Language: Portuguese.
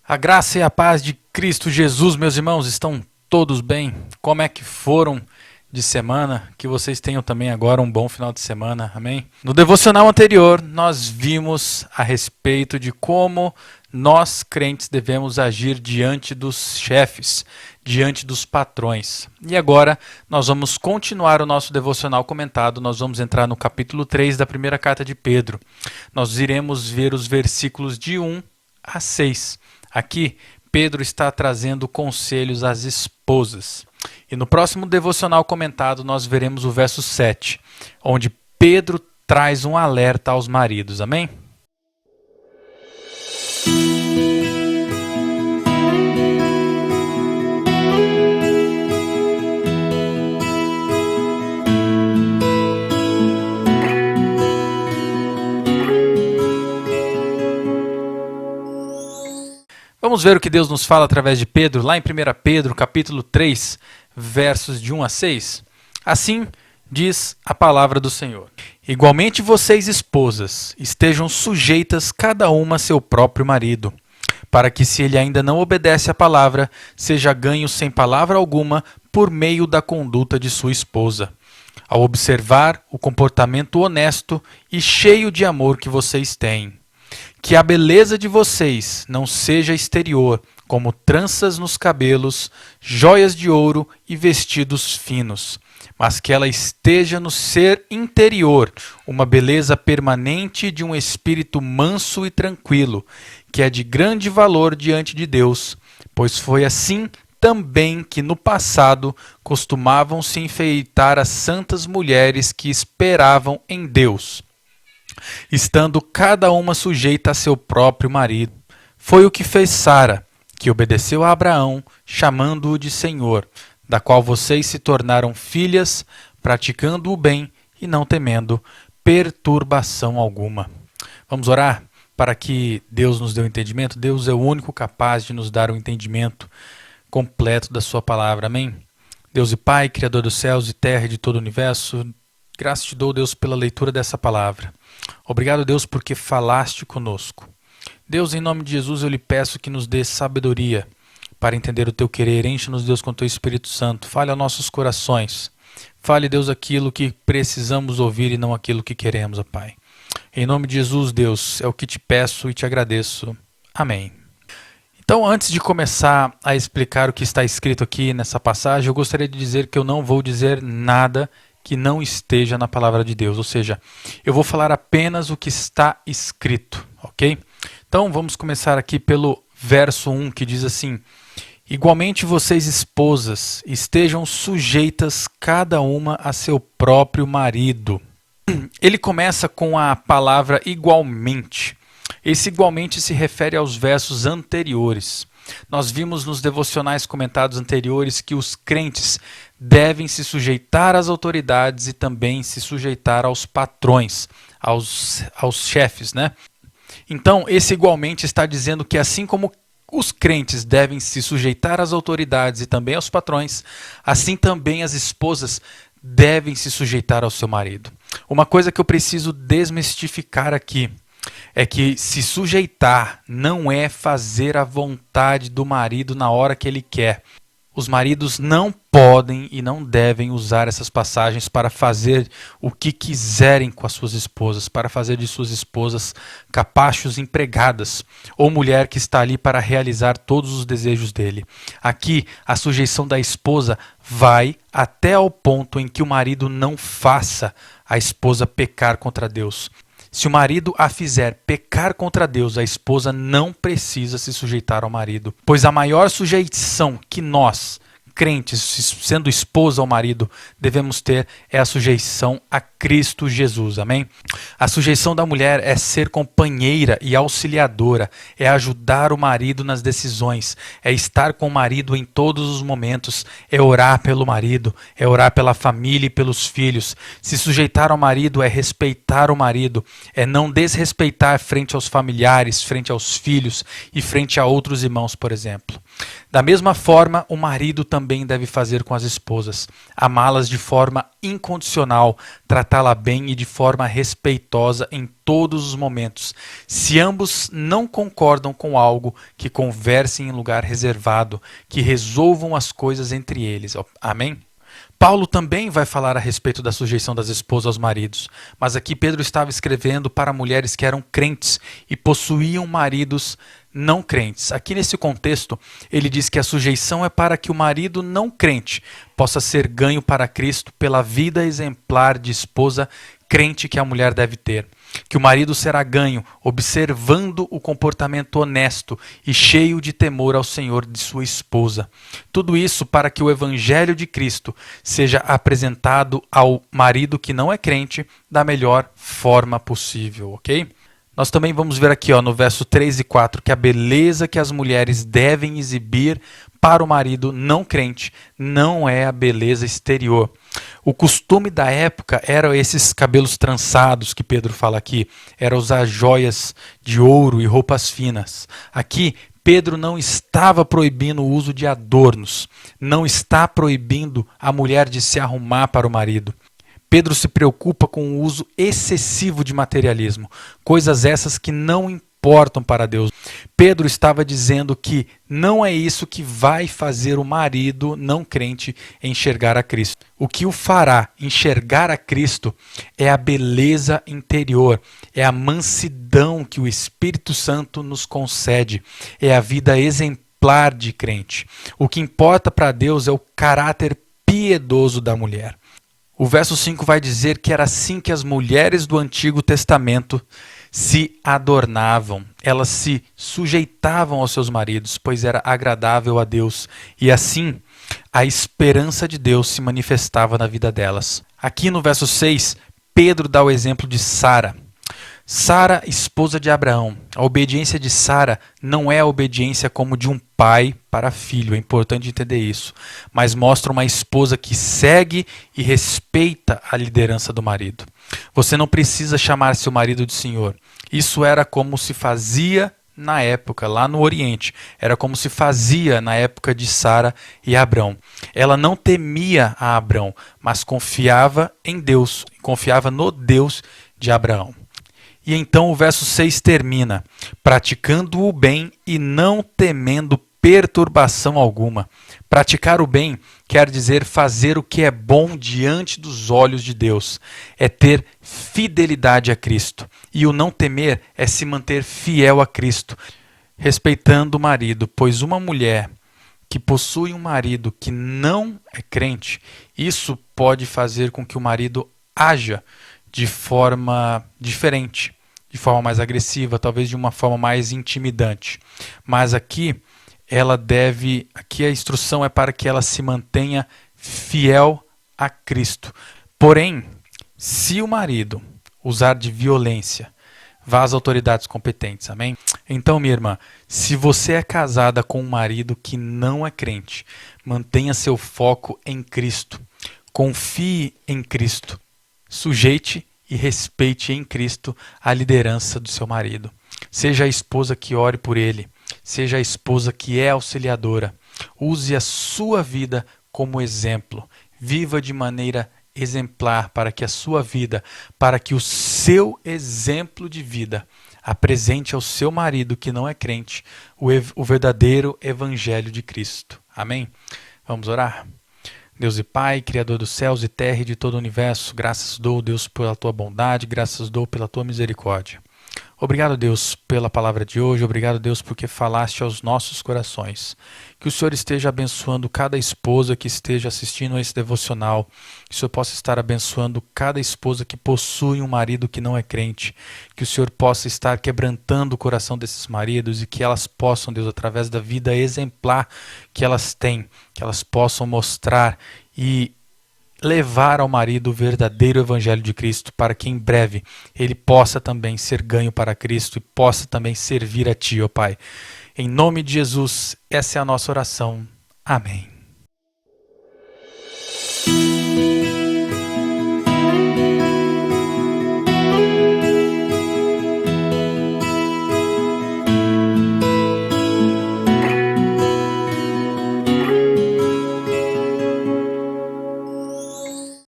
A graça e a paz de Cristo Jesus, meus irmãos, estão todos bem? Como é que foram de semana? Que vocês tenham também agora um bom final de semana, amém? No devocional anterior, nós vimos a respeito de como nós, crentes, devemos agir diante dos chefes, diante dos patrões. E agora, nós vamos continuar o nosso devocional comentado, nós vamos entrar no capítulo 3 da primeira carta de Pedro. Nós iremos ver os versículos de 1 a 6. Aqui, Pedro está trazendo conselhos às esposas. E no próximo devocional comentado, nós veremos o verso 7, onde Pedro traz um alerta aos maridos. Amém? Vamos ver o que Deus nos fala através de Pedro, lá em 1 Pedro, capítulo 3, versos de 1 a 6. Assim diz a palavra do Senhor. Igualmente vocês, esposas, estejam sujeitas cada uma a seu próprio marido, para que, se ele ainda não obedece à palavra, seja ganho sem palavra alguma por meio da conduta de sua esposa, ao observar o comportamento honesto e cheio de amor que vocês têm. Que a beleza de vocês não seja exterior, como tranças nos cabelos, joias de ouro e vestidos finos, mas que ela esteja no ser interior, uma beleza permanente de um espírito manso e tranquilo, que é de grande valor diante de Deus, pois foi assim também que no passado costumavam se enfeitar as santas mulheres que esperavam em Deus, estando cada uma sujeita a seu próprio marido. Foi o que fez Sara, que obedeceu a Abraão, chamando-o de Senhor, da qual vocês se tornaram filhas, praticando o bem e não temendo perturbação alguma. Vamos orar para que Deus nos dê o entendimento. Deus é o único capaz de nos dar o entendimento completo da sua palavra. Amém? Deus e Pai, Criador dos céus e terra e de todo o universo, graças te dou, Deus, pela leitura dessa palavra. Obrigado, Deus, porque falaste conosco. Deus, em nome de Jesus, eu lhe peço que nos dê sabedoria para entender o teu querer. Enche-nos, Deus, com o teu Espírito Santo. Fale aos nossos corações. Fale, Deus, aquilo que precisamos ouvir e não aquilo que queremos, ó Pai. Em nome de Jesus, Deus, é o que te peço e te agradeço. Amém. Então, antes de começar a explicar o que está escrito aqui nessa passagem, eu gostaria de dizer que eu não vou dizer nada que não esteja na palavra de Deus, ou seja, eu vou falar apenas o que está escrito, ok? Então vamos começar aqui pelo verso 1, que diz assim: igualmente vocês, esposas, estejam sujeitas cada uma a seu próprio marido. Ele começa com a palavra igualmente. Esse igualmente se refere aos versos anteriores. Nós vimos nos devocionais comentados anteriores que os crentes devem se sujeitar às autoridades e também se sujeitar aos patrões, aos chefes, né? Então, esse igualmente está dizendo que assim como os crentes devem se sujeitar às autoridades e também aos patrões, assim também as esposas devem se sujeitar ao seu marido. Uma coisa que eu preciso desmistificar aqui é que se sujeitar não é fazer a vontade do marido na hora que ele quer. Os maridos não podem e não devem usar essas passagens para fazer o que quiserem com as suas esposas, para fazer de suas esposas capachos empregadas, ou mulher que está ali para realizar todos os desejos dele. Aqui, a sujeição da esposa vai até ao ponto em que o marido não faça a esposa pecar contra Deus. Se o marido a fizer pecar contra Deus, a esposa não precisa se sujeitar ao marido. Pois a maior sujeição que nós, crentes, sendo esposa ao marido, devemos ter é a sujeição a Cristo Jesus, amém? A sujeição da mulher é ser companheira e auxiliadora, é ajudar o marido nas decisões, é estar com o marido em todos os momentos, é orar pelo marido, é orar pela família e pelos filhos. Se sujeitar ao marido é respeitar o marido, é não desrespeitar frente aos familiares, frente aos filhos e frente a outros irmãos, por exemplo. Da mesma forma, o marido também deve fazer com as esposas, amá-las de forma incondicional, tratá-la bem e de forma respeitosa em todos os momentos. Se ambos não concordam com algo, que conversem em lugar reservado, que resolvam as coisas entre eles. Amém? Paulo também vai falar a respeito da sujeição das esposas aos maridos, mas aqui Pedro estava escrevendo para mulheres que eram crentes e possuíam maridos não crentes. Aqui nesse contexto, ele diz que a sujeição é para que o marido não crente possa ser ganho para Cristo pela vida exemplar de esposa crente que a mulher deve ter. Que o marido será ganho observando o comportamento honesto e cheio de temor ao Senhor de sua esposa. Tudo isso para que o Evangelho de Cristo seja apresentado ao marido que não é crente da melhor forma possível, ok? Nós também vamos ver aqui no verso 3 e 4 que a beleza que as mulheres devem exibir para o marido não crente não é a beleza exterior. O costume da época eram esses cabelos trançados que Pedro fala aqui, era usar joias de ouro e roupas finas. Aqui, Pedro não estava proibindo o uso de adornos, não está proibindo a mulher de se arrumar para o marido. Pedro se preocupa com o uso excessivo de materialismo, coisas essas que não importam para Deus. Pedro estava dizendo que não é isso que vai fazer o marido não crente enxergar a Cristo. O que o fará enxergar a Cristo é a beleza interior, é a mansidão que o Espírito Santo nos concede, é a vida exemplar de crente. O que importa para Deus é o caráter piedoso da mulher. O verso 5 vai dizer que era assim que as mulheres do Antigo Testamento se adornavam. Elas se sujeitavam aos seus maridos, pois era agradável a Deus. E assim, a esperança de Deus se manifestava na vida delas. Aqui no verso 6, Pedro dá o exemplo de Sara. Sara, esposa de Abraão. A obediência de Sara não é a obediência como de um pai para filho, é importante entender isso, mas mostra uma esposa que segue e respeita a liderança do marido. Você não precisa chamar seu marido de senhor. Isso era como se fazia na época, lá no Oriente. Era como se fazia na época de Sara e Abrão. Ela não temia a Abrão, mas confiava em Deus, confiava no Deus de Abraão. E então o verso 6 termina, praticando o bem e não temendo perturbação alguma. Praticar o bem quer dizer fazer o que é bom diante dos olhos de Deus. É ter fidelidade a Cristo. E o não temer é se manter fiel a Cristo, respeitando o marido, pois uma mulher que possui um marido que não é crente, isso pode fazer com que o marido haja de forma diferente, de forma mais agressiva, talvez de uma forma mais intimidante. Mas aqui a instrução é para que ela se mantenha fiel a Cristo. Porém, se o marido usar de violência, vá às autoridades competentes, amém? Então, minha irmã, se você é casada com um marido que não é crente, mantenha seu foco em Cristo, confie em Cristo, sujeite e respeite em Cristo a liderança do seu marido. Seja a esposa que ore por ele, seja a esposa que é auxiliadora. Use a sua vida como exemplo. Viva de maneira exemplar para que a sua vida, para que o seu exemplo de vida apresente ao seu marido que não é crente o verdadeiro evangelho de Cristo. Amém? Vamos orar? Deus e Pai, Criador dos céus e terra e de todo o universo, graças dou, Deus, pela Tua bondade, graças dou pela Tua misericórdia. Obrigado, Deus, pela palavra de hoje, obrigado, Deus, porque falaste aos nossos corações. Que o Senhor esteja abençoando cada esposa que esteja assistindo a esse devocional, que o Senhor possa estar abençoando cada esposa que possui um marido que não é crente, que o Senhor possa estar quebrantando o coração desses maridos e que elas possam, Deus, através da vida exemplar que elas têm, que elas possam mostrar e levar ao marido o verdadeiro evangelho de Cristo, para que em breve ele possa também ser ganho para Cristo e possa também servir a Ti, ó Pai. Em nome de Jesus, essa é a nossa oração. Amém.